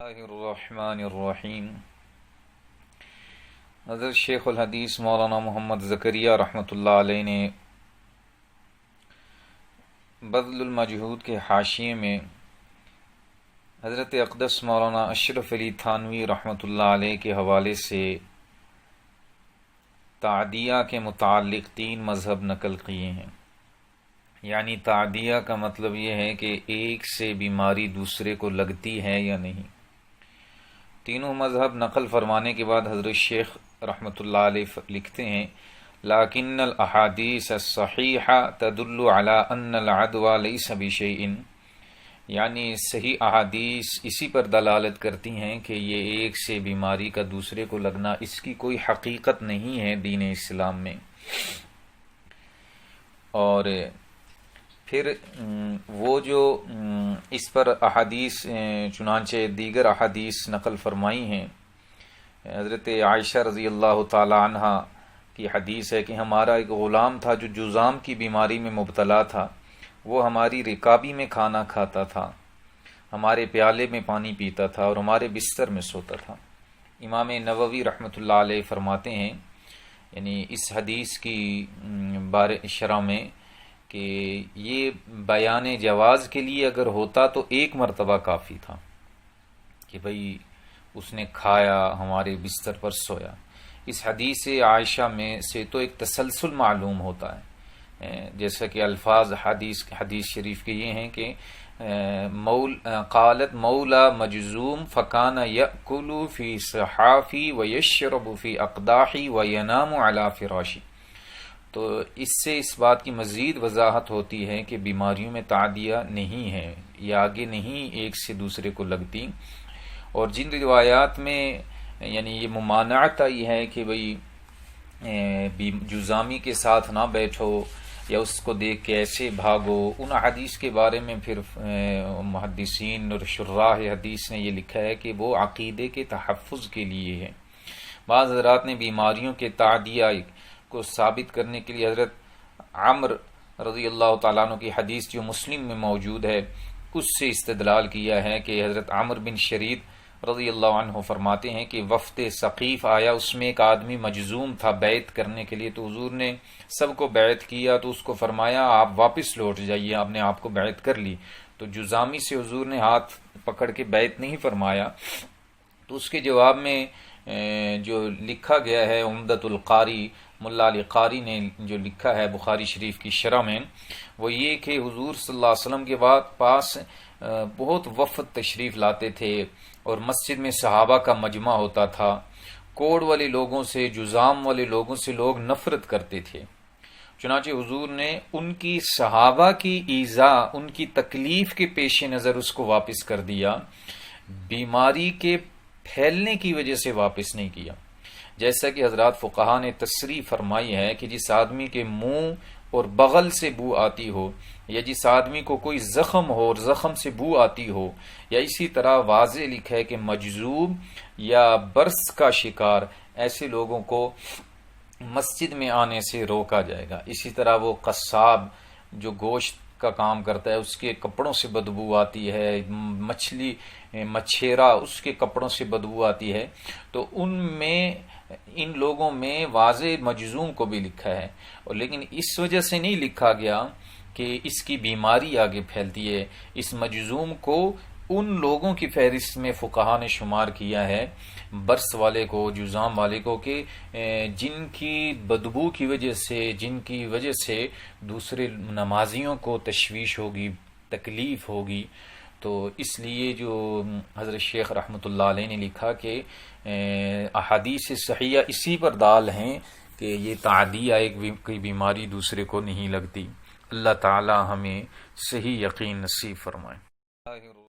اللہ الرحمن الرحیم۔ حضرت شیخ الحدیث مولانا محمد زکریا رحمۃ اللہ علیہ نے بذل المجہود کے حاشیے میں حضرت اقدس مولانا اشرف علی تھانوی رحمۃ اللہ علیہ کے حوالے سے تعدیہ کے متعلق 3 مذہب نقل کیے ہیں۔ یعنی تعدیہ کا مطلب یہ ہے کہ ایک سے بیماری دوسرے کو لگتی ہے یا نہیں۔ تینوں مذہب نقل فرمانے کے بعد حضرت شیخ رحمۃ اللہ علیہ لکھتے ہیں لیکن الاحادیث الصحیحہ تدل علی ان العدوى لیس بشیء، یعنی صحیح احادیث اسی پر دلالت کرتی ہیں کہ یہ ایک سے بیماری کا دوسرے کو لگنا اس کی کوئی حقیقت نہیں ہے دین اسلام میں۔ اور پھر وہ جو اس پر احادیث چنانچہ دیگر احادیث نقل فرمائی ہیں، حضرت عائشہ رضی اللہ تعالی عنہ کی حدیث ہے کہ ہمارا ایک غلام تھا جو جذام کی بیماری میں مبتلا تھا، وہ ہماری رکابی میں کھانا کھاتا تھا، ہمارے پیالے میں پانی پیتا تھا اور ہمارے بستر میں سوتا تھا۔ امام نووی رحمۃ اللہ علیہ فرماتے ہیں، یعنی اس حدیث کی شرح میں، کہ یہ بیان جواز کے لیے اگر ہوتا تو ایک مرتبہ کافی تھا کہ بھئی اس نے کھایا، ہمارے بستر پر سویا۔ اس حدیث عائشہ میں سے تو ایک تسلسل معلوم ہوتا ہے، جیسا کہ الفاظ حدیث شریف کے یہ ہیں کہ قالت مولا مجزوم فکان یأکل فی صحافی ویشرب فی اقداحی وینام علی فراشی۔ تو اس سے اس بات کی مزید وضاحت ہوتی ہے کہ بیماریوں میں تعدیہ نہیں ہے، یہ آگے نہیں ایک سے دوسرے کو لگتی۔ اور جن روایات میں یعنی یہ ممانعت آئی ہے کہ بھئی جذامی کے ساتھ نہ بیٹھو یا اس کو دیکھ کے ایسے بھاگو، ان حدیث کے بارے میں پھر محدثین اور شراح حدیث نے یہ لکھا ہے کہ وہ عقیدے کے تحفظ کے لیے ہے۔ بعض حضرات نے بیماریوں کے تعدیہ کو ثابت کرنے کے لیے حضرت عمر رضی اللہ تعالیٰ عنہ کی حدیث جو مسلم میں موجود ہے اس سے استدلال کیا ہے کہ حضرت عمر بن شرید رضی اللہ عنہ فرماتے ہیں کہ وفد ثقیف آیا، اس میں ایک آدمی مجزوم تھا بیعت کرنے کے لیے، تو حضور نے سب کو بیعت کیا تو اس کو فرمایا آپ واپس لوٹ جائیے، آپ نے آپ کو بیعت کر لی۔ تو جذامی سے حضور نے ہاتھ پکڑ کے بیعت نہیں فرمایا، تو اس کے جواب میں جو لکھا گیا ہے عمدۃ القاری، ملا علی قاری نے جو لکھا ہے بخاری شریف کی شرح میں، وہ یہ کہ حضور صلی اللہ علیہ وسلم کے پاس بہت وفد تشریف لاتے تھے اور مسجد میں صحابہ کا مجمع ہوتا تھا۔ کوڑ والے لوگوں سے، جذام والے لوگوں سے لوگ نفرت کرتے تھے، چنانچہ حضور نے ان کی صحابہ کی ایذا، ان کی تکلیف کے پیش نظر اس کو واپس کر دیا، بیماری کے پھیلنے کی وجہ سے واپس نہیں کیا۔ جیسا کہ حضرات فقہا نے تصریح فرمائی ہے کہ جس آدمی کے منہ اور بغل سے بو آتی ہو، یا جس آدمی کو کوئی زخم ہو اور زخم سے بو آتی ہو، یا اسی طرح واضح لکھا ہے کہ مجذوب یا برس کا شکار، ایسے لوگوں کو مسجد میں آنے سے روکا جائے گا۔ اسی طرح وہ قصاب جو گوشت کا کام کرتا ہے، اس کے کپڑوں سے بدبو آتی ہے، مچھیرا اس کے کپڑوں سے بدبو آتی ہے، تو ان لوگوں میں واضح مجزوم کو بھی لکھا ہے، اور لیکن اس وجہ سے نہیں لکھا گیا کہ اس کی بیماری آگے پھیلتی ہے۔ اس مجزوم کو ان لوگوں کی فہرست میں فقہا نے شمار کیا ہے، برس والے کو، جذام والے کو، کہ جن کی بدبو کی وجہ سے، جن کی وجہ سے دوسرے نمازیوں کو تشویش ہوگی، تکلیف ہوگی۔ تو اس لیے جو حضرت شیخ رحمۃ اللہ علیہ نے لکھا کہ احادیث صحیحہ اسی پر دال ہیں کہ یہ تعدیہ کوئی بیماری دوسرے کو نہیں لگتی۔ اللہ تعالی ہمیں صحیح یقین نصیب فرمائے۔